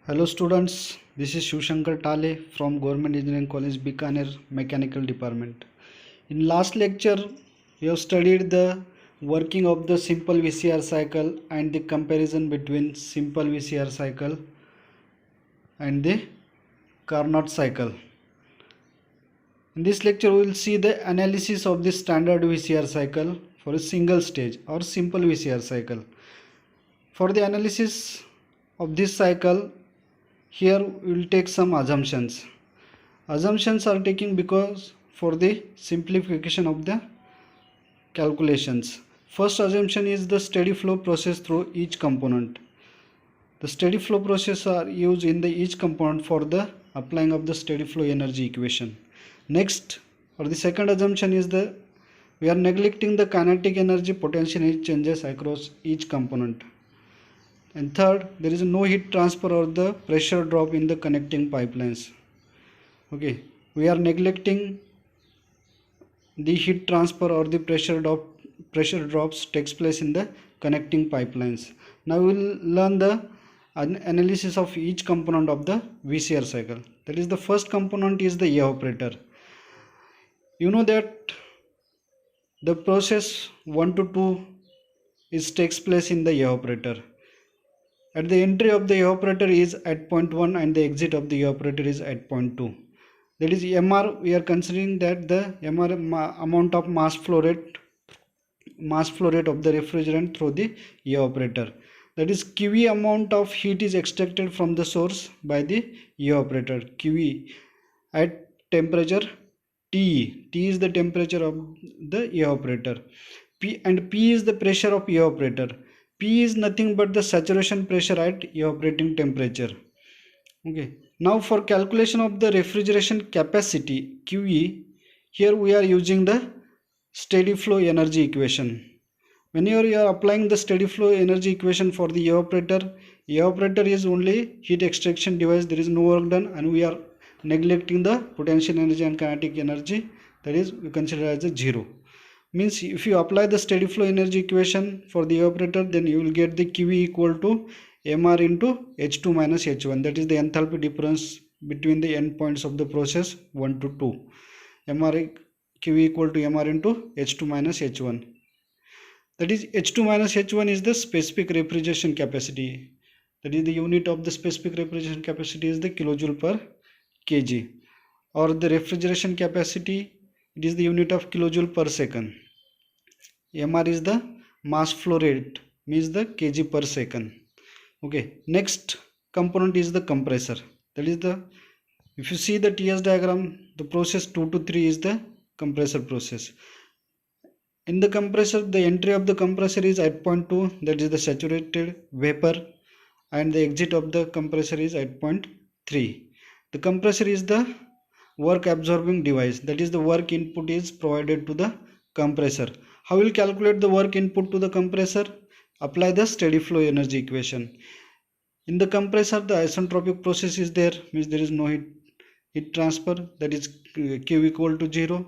Hello students, this is Shivshankar Tale from Government Engineering College Bikaner Mechanical Department. In last lecture, we have studied the working of the simple VCR cycle and the comparison between simple VCR cycle and the Carnot cycle. In this lecture, we will see the analysis of the standard VCR cycle for a single stage or simple VCR cycle. For the analysis of this cycle, here we will take some assumptions. Assumptions are taken because for the simplification of the calculations. First assumption is the steady flow process through each component. The steady flow process are used in the each component for the applying of the steady flow energy equation. Next, or the second assumption is the we are neglecting the kinetic energy potential energy changes across each component. And third, there is no heat transfer or the pressure drop in the connecting pipelines. Okay, we are neglecting the heat transfer or the pressure drops takes place in the connecting pipelines. Now we will learn the analysis of each component of the VCR cycle. That is, the first component is the evaporator. You know that the process 1 to 2 takes place in the evaporator. At the entry of the evaporator is at point 1 and the exit of the evaporator is at point 2. That is MR, we are considering that the MR amount of mass flow rate of the refrigerant through the evaporator. That is QE amount of heat is extracted from the source by the evaporator. QE at temperature TE. T is the temperature of the evaporator. P is the pressure of evaporator. P is nothing but the saturation pressure at evaporating temperature. Okay. Now for calculation of the refrigeration capacity QE, here we are using the steady flow energy equation. Whenever you are applying the steady flow energy equation for the evaporator is only heat extraction device. There is no work done, and we are neglecting the potential energy and kinetic energy. That is, we consider as a zero. Means if you apply the steady flow energy equation for the evaporator, then you will get the QE equal to MR into H2 minus H1. That is the enthalpy difference between the endpoints of the process 1 to 2. QE equal to MR into H2 minus H1. That is, H2 minus H1 is the specific refrigeration capacity. That is, the unit of the specific refrigeration capacity is the kilojoule per kg. Or the refrigeration capacity, it is the unit of kilojoule per second. MR is the mass flow rate, means the kg per second. Okay, next component is the compressor. That is the, if you see the TS diagram, the process 2 to 3 is the compressor process. In the compressor, the entry of the compressor is at point 2, that is the saturated vapor, and the exit of the compressor is at point 3. The compressor is the work absorbing device. That is, the work input is provided to the compressor. How will calculate the work input to the compressor? Apply the steady flow energy equation. In the compressor, the isentropic process is there, means there is no heat transfer, that is Q equal to 0,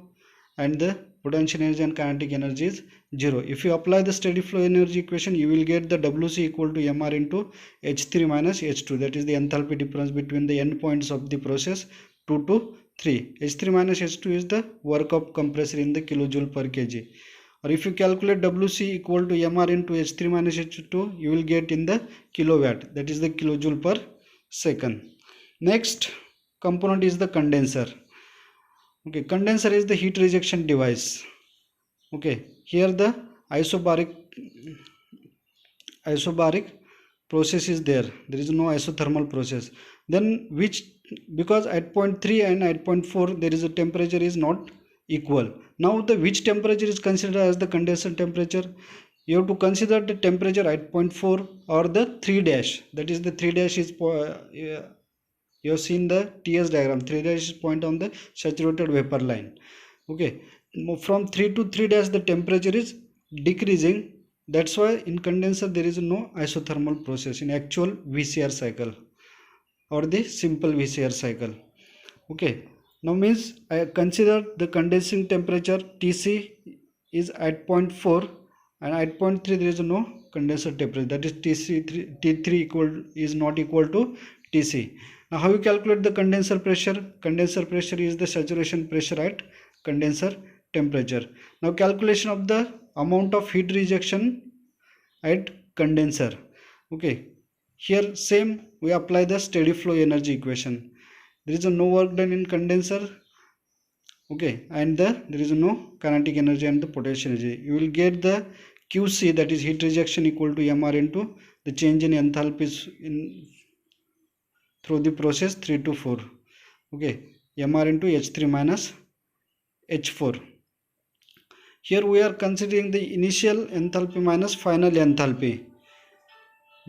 and the potential energy and kinetic energy is 0. If you apply the steady flow energy equation, you will get the WC equal to MR into H3 minus H2. That is the enthalpy difference between the endpoints of the process 2 to 3. H3 minus H2 is the work of compressor in the kilojoule per kg. Or if you calculate WC equal to MR into H3 minus H2, you will get in the kilowatt. That is the kilojoule per second. Next component is the condenser. Okay, condenser is the heat rejection device. Okay, here the isobaric process is there. There is no isothermal process. Then because at point 3 and at point 4 there is a temperature is not equal. Now the which temperature is considered as the condenser temperature? You have to consider the temperature at point 4 or the 3 dash. That is, the 3 dash is you have seen the TS diagram. 3 dash is point on the saturated vapor line. Okay, from 3 to 3 dash the temperature is decreasing. That's why in condenser there is no isothermal process in actual VCR cycle or the simple VCR cycle. Okay, now means I consider the condensing temperature TC is at point 4, and at point 3 there is no condenser temperature. That is T3 equal is not equal to Tc. Now how you calculate the condenser pressure? Condenser pressure is the saturation pressure at condenser temperature. Now calculation of the amount of heat rejection at condenser. Okay, here same we apply the steady flow energy equation. There is no work done in condenser. Okay, and there is no kinetic energy and the potential energy. You will get the QC, that is heat rejection, equal to MR into the change in enthalpies in through the process 3 to 4. Okay, MR into H3 minus H4. Here we are considering the initial enthalpy minus final enthalpy.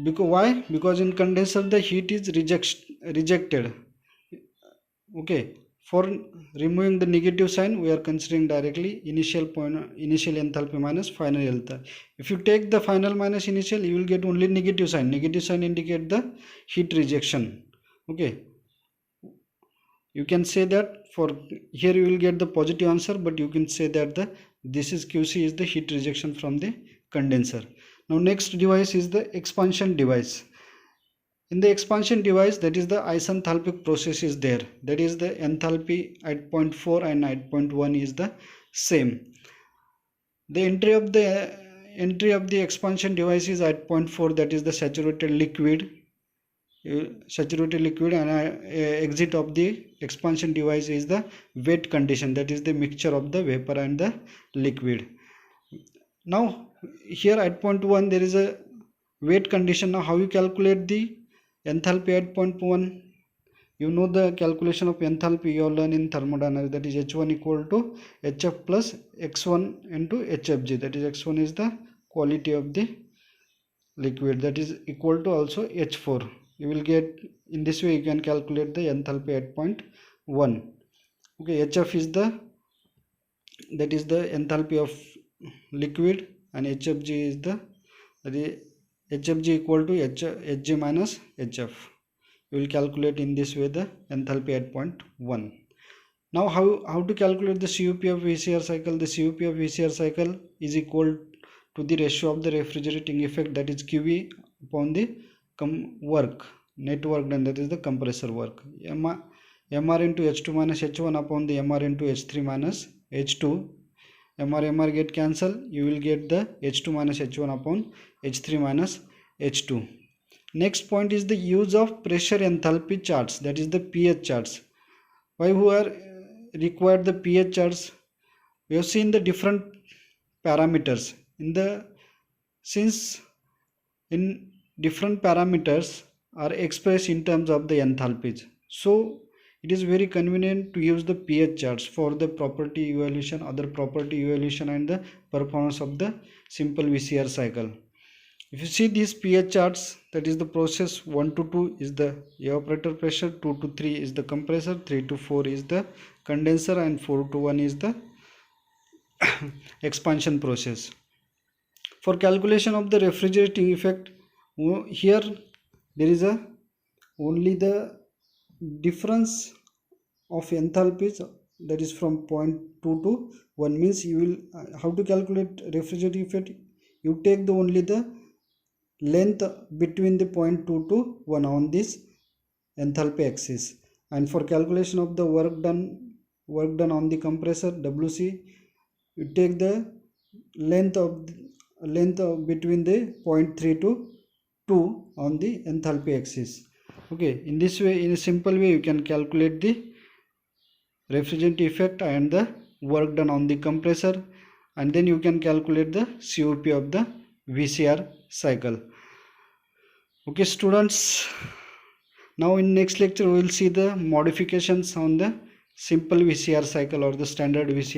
Because why? Because in condenser the heat is rejected. Okay, for removing the negative sign we are considering directly initial enthalpy minus final enthalpy. If you take the final minus initial, you will get only negative sign. Negative sign indicate the heat rejection. Okay, you can say that for here you will get the positive answer, but you can say that this is QC is the heat rejection from the condenser. Now next device is the expansion device. In the expansion device, that is the isenthalpic process is there. That is the enthalpy at point 4 and at point 1 is the same. The entry of the expansion device is at point 4, that is the saturated liquid, and exit of the expansion device is the wet condition, that is the mixture of the vapor and the liquid. Now here at point 1 there is a wet condition. Now how you calculate the enthalpy at point 1? You know the calculation of enthalpy you all learn in thermodynamics, that is H1 equal to HF plus X1 into HFG, that is X1 is the quality of the liquid, that is equal to also H4. You will get in this way you can calculate the enthalpy at point 1. Okay, HF is that is the enthalpy of liquid, and HFG is the HFG equal to Hg minus Hf. You will calculate in this way the enthalpy at point 1. Now how to calculate the COP of VCR cycle? The COP of VCR cycle is equal to the ratio of the refrigerating effect, that is QE upon the net work done, that is the compressor work. MR into H2 minus H1 upon the MR into H3 minus H2. MR get cancel, you will get the H2 minus H1 upon H3 minus H2. Next point is the use of pressure enthalpy charts, that is the pH charts. Why we are required the pH charts? We have seen the different parameters since in different parameters are expressed in terms of the enthalpies, so it is very convenient to use the pH charts for the property evaluation, other property evaluation, and the performance of the simple VCR cycle. If you see these pH charts, that is the process 1 to 2 is the evaporator pressure, 2 to 3 is the compressor, 3 to 4 is the condenser, and 4 to 1 is the expansion process. For calculation of the refrigerating effect, here there is only the difference of enthalpies, that is from point 2 to 1, means you will how to calculate refrigerating effect? You take only the length between the point 2 to 1 on this enthalpy axis, and for calculation of the work done on the compressor WC, you take the length between the point 3 to 2 on the enthalpy axis. Okay, in this way, in a simple way, you can calculate the refrigerant effect and the work done on the compressor, and then you can calculate the COP of the VCR cycle. Okay students, now in next lecture we will see the modifications on the simple VCR cycle or the standard VCR.